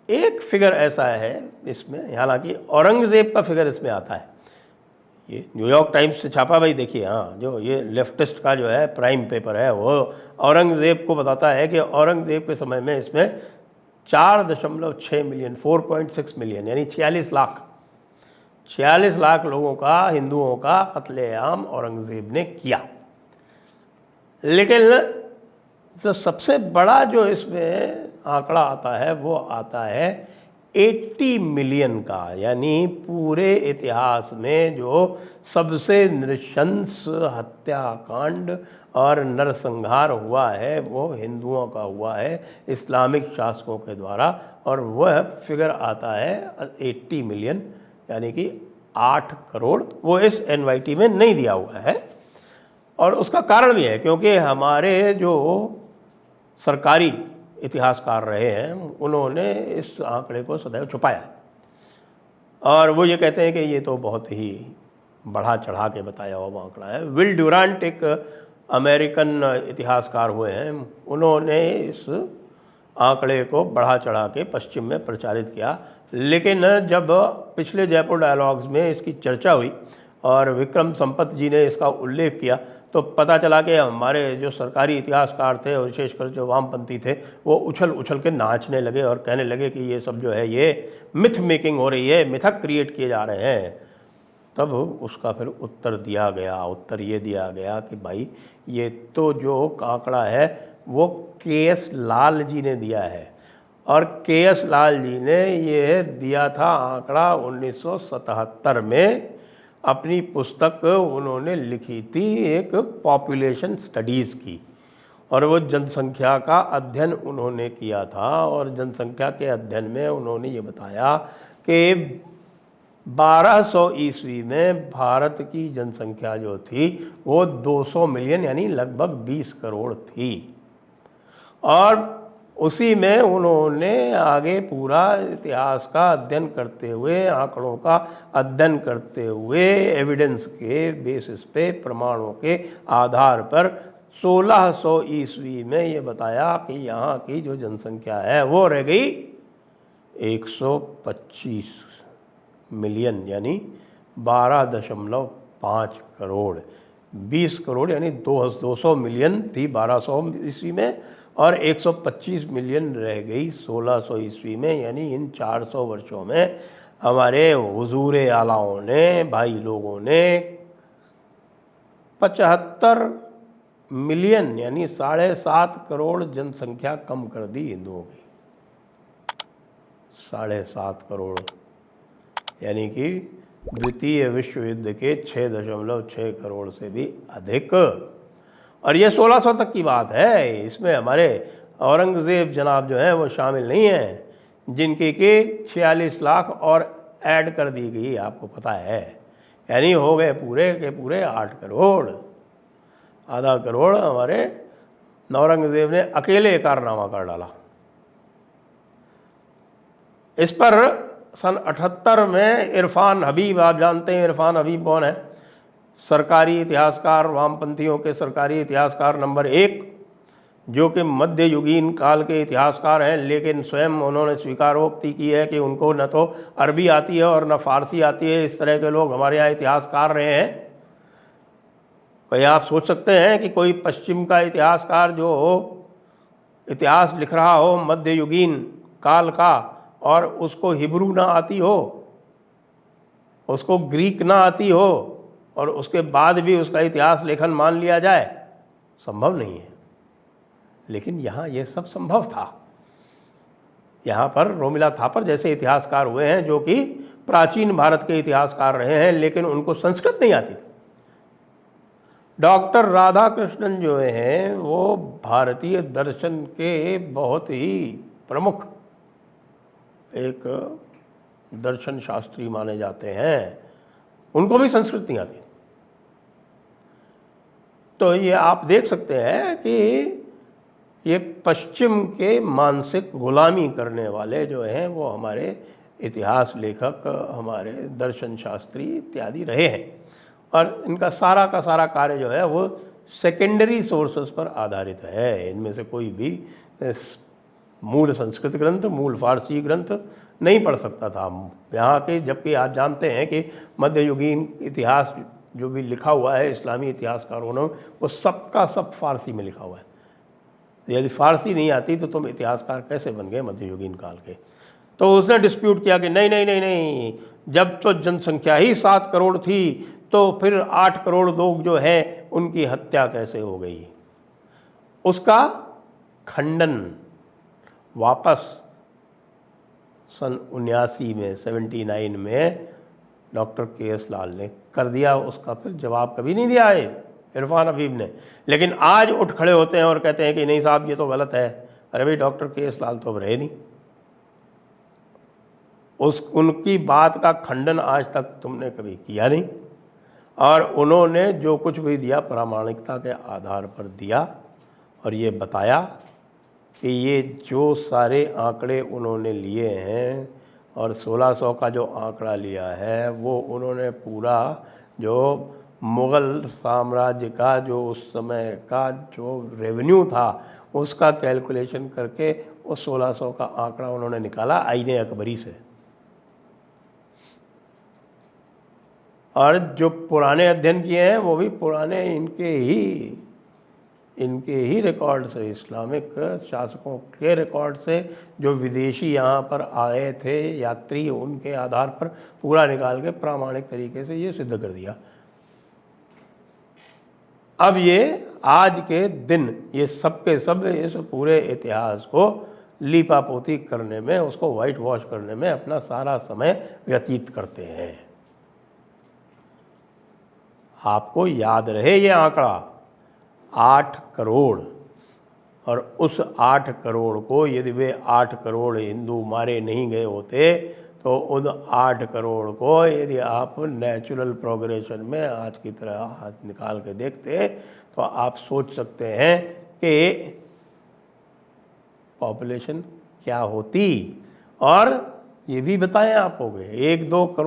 एक फिगर ऐसा है इसमें, हालांकि औरंगज़ेब का फिगर इसमें आता है, ये न्यूयॉर्क टाइम्स से छापा भाई, देखिए, हाँ, जो ये लेफ्टिस्ट का जो है प्राइम पेपर है वो औरंगज़ेब को बताता है कि औरंगज़ेब के समय में इसमें 4.6 मिलियन, 4.6 मिलियन यानी 46 लाख लोगों का, हिंदुओं का कत्लेआम औरंगज़ेब ने किया। लेकिन तो सबसे बड़ा जो इसमें आंकड़ा आता है वो आता है 80 मिलियन का, यानी पूरे इतिहास में जो सबसे नृशंस हत्याकांड और नरसंहार हुआ है वो हिंदुओं का हुआ है इस्लामिक शासकों के द्वारा, और वह फिगर आता है 80 मिलियन, यानी कि 8 करोड़। वो इस एनवाईटी में नहीं दिया हुआ है, और उसका कारण भी है क्योंकि हमारे जो सरकारी इतिहासकार रहे हैं उन्होंने इस आंकड़े को सदैव छुपाया, और वो ये कहते हैं कि ये तो बहुत ही बढ़ा चढ़ा के बताया हुआ आंकड़ा है। विल ड्यूरांट एक अमेरिकन इतिहासकार हुए हैं, उन्होंने इस आंकड़े को बढ़ा चढ़ा के पश्चिम में प्रचारित किया, लेकिन जब पिछले जयपुर डायलॉग्स में इसकी चर्चा हुई और विक्रम संपत जी ने इसका उल्लेख किया तो पता चला कि हमारे जो सरकारी इतिहासकार थे और विशेषकर जो वामपंथी थे वो उछल उछल के नाचने लगे और कहने लगे कि ये सब जो है ये मिथ मेकिंग हो रही है, मिथक क्रिएट किए जा रहे हैं। तब उसका फिर उत्तर दिया गया, उत्तर ये दिया गया कि भाई ये तो जो आंकड़ा है वो के.एस. लाल जी ने दिया है, और के.एस. लाल जी ने ये दिया था आंकड़ा 1977 में, अपनी पुस्तक उन्होंने लिखी थी एक पॉपुलेशन स्टडीज़ की, और वो जनसंख्या का अध्ययन उन्होंने किया था, और जनसंख्या के अध्ययन में उन्होंने ये बताया कि 1200 ईस्वी में भारत की जनसंख्या जो थी वो 200 मिलियन यानी लगभग 20 करोड़ थी, और उसी में उन्होंने आगे पूरा इतिहास का अध्ययन करते हुए, आंकड़ों का अध्ययन करते हुए, एविडेंस के बेसिस पे, प्रमाणों के आधार पर 1600 ईस्वी में ये बताया कि यहाँ की जो जनसंख्या है वो रह गई 125 मिलियन यानी 12.5 करोड़। 20 करोड़ यानी 200 मिलियन थी 1200 ईस्वी में, और 125 मिलियन रह गई 1600 ईस्वी में, यानी इन 400 वर्षों में हमारे हुजूर आलाओं ने, भाई लोगों ने 75 मिलियन यानी 7.5 करोड़ जनसंख्या कम कर दी हिंदुओं की। 7.5 करोड़ यानी कि द्वितीय विश्व युद्ध के 6.6 करोड़ से भी अधिक, और ये 1600 तक की बात है। इसमें हमारे औरंगज़ेब जनाब जो हैं वो शामिल नहीं हैं, जिनकी कि 46 लाख और ऐड कर दी गई, आपको पता है, यानी हो गए पूरे के पूरे 8 करोड़। आधा करोड़ हमारे औरंगज़ेब ने अकेले कारनामा कर डाला। इस पर सन 78 में इरफान हबीब, आप जानते हैं इरफान हबीब कौन है, सरकारी इतिहासकार, वामपंथियों के सरकारी इतिहासकार नंबर 1, जो कि मध्ययुगीन काल के इतिहासकार हैं, लेकिन स्वयं उन्होंने स्वीकारोक्ति की है कि उनको न तो अरबी आती है और न फारसी आती है। इस तरह के लोग हमारे यहाँ इतिहासकार रहे हैं। भाई आप सोच सकते हैं कि कोई पश्चिम का इतिहासकार जो इतिहास लिख रहा हो मध्ययुगीन काल का, और उसको हिब्रू ना आती हो, उसको ग्रीक ना आती हो, और उसके बाद भी उसका इतिहास लेखन मान लिया जाए, संभव नहीं है। लेकिन यहाँ ये सब संभव था। यहाँ पर रोमिला थापर जैसे इतिहासकार हुए हैं जो कि प्राचीन भारत के इतिहासकार रहे हैं, लेकिन उनको संस्कृत नहीं आती। डॉक्टर राधाकृष्णन जो हैं वो भारतीय दर्शन के बहुत ही प्रमुख एक दर्शन शास्त्री माने जाते हैं, उनको भी संस्कृत नहीं आती। तो ये आप देख सकते हैं कि ये पश्चिम के मानसिक गुलामी करने वाले जो हैं वो हमारे इतिहास लेखक, हमारे दर्शन शास्त्री इत्यादि रहे हैं, और इनका सारा का सारा कार्य जो है वो सेकेंडरी सोर्सेस पर आधारित है। इनमें से कोई भी मूल संस्कृत ग्रंथ, मूल फारसी ग्रंथ नहीं पढ़ सकता था यहाँ के, जबकि आप जानते हैं कि मध्ययुगीन इतिहास जो भी लिखा हुआ है इस्लामी इतिहासकारों ने, वो सबका सब फारसी में लिखा हुआ है। यदि फारसी नहीं आती तो तुम इतिहासकार कैसे बन गए मध्ययुगीन काल के। तो उसने डिस्प्यूट किया कि नहीं नहीं नहीं नहीं, जब तो जनसंख्या ही 7 करोड़ थी तो फिर 8 करोड़ लोग जो है उनकी हत्या कैसे हो गई। उसका खंडन वापस सन 79 में 79 में डॉक्टर के.एस. लाल ने कर दिया। उसका फिर जवाब कभी नहीं दिया है इरफान हबीब ने, लेकिन आज उठ खड़े होते हैं और कहते हैं कि नहीं साहब ये तो गलत है। अरे भाई, डॉक्टर के.एस. लाल तो अब रहे नहीं, उनकी बात का खंडन आज तक तुमने कभी किया नहीं, और उन्होंने जो कुछ भी दिया प्रामाणिकता के आधार पर दिया, और ये बताया कि ये जो सारे आंकड़े उन्होंने लिए हैं और 1600 का जो आंकड़ा लिया है वो उन्होंने पूरा जो मुग़ल साम्राज्य का जो उस समय का जो रेवेन्यू था उसका कैलकुलेशन करके वो 1600 का आंकड़ा उन्होंने निकाला आईने अकबरी से। और जो पुराने अध्ययन किए हैं वो भी पुराने इनके ही रिकॉर्ड से, इस्लामिक शासकों के रिकॉर्ड से, जो विदेशी यहाँ पर आए थे यात्री, उनके आधार पर पूरा निकाल के प्रामाणिक तरीके से ये सिद्ध कर दिया। अब ये आज के दिन ये सब के सब इस पूरे इतिहास को लीपापोती करने में, उसको वाइट वॉश करने में अपना सारा समय व्यतीत करते हैं। आपको याद रहे ये आंकड़ा 8 करोड़, और उस 8 करोड़ को यदि वे 8 करोड़ हिंदू मारे नहीं गए होते तो उन 8 करोड़ को यदि आप नेचुरल प्रोग्रेशन में आज की तरह हाथ निकाल के देखते तो आप सोच सकते हैं कि पॉपुलेशन क्या होती। और ये भी बताएं आप हो गए 1-2 करोड़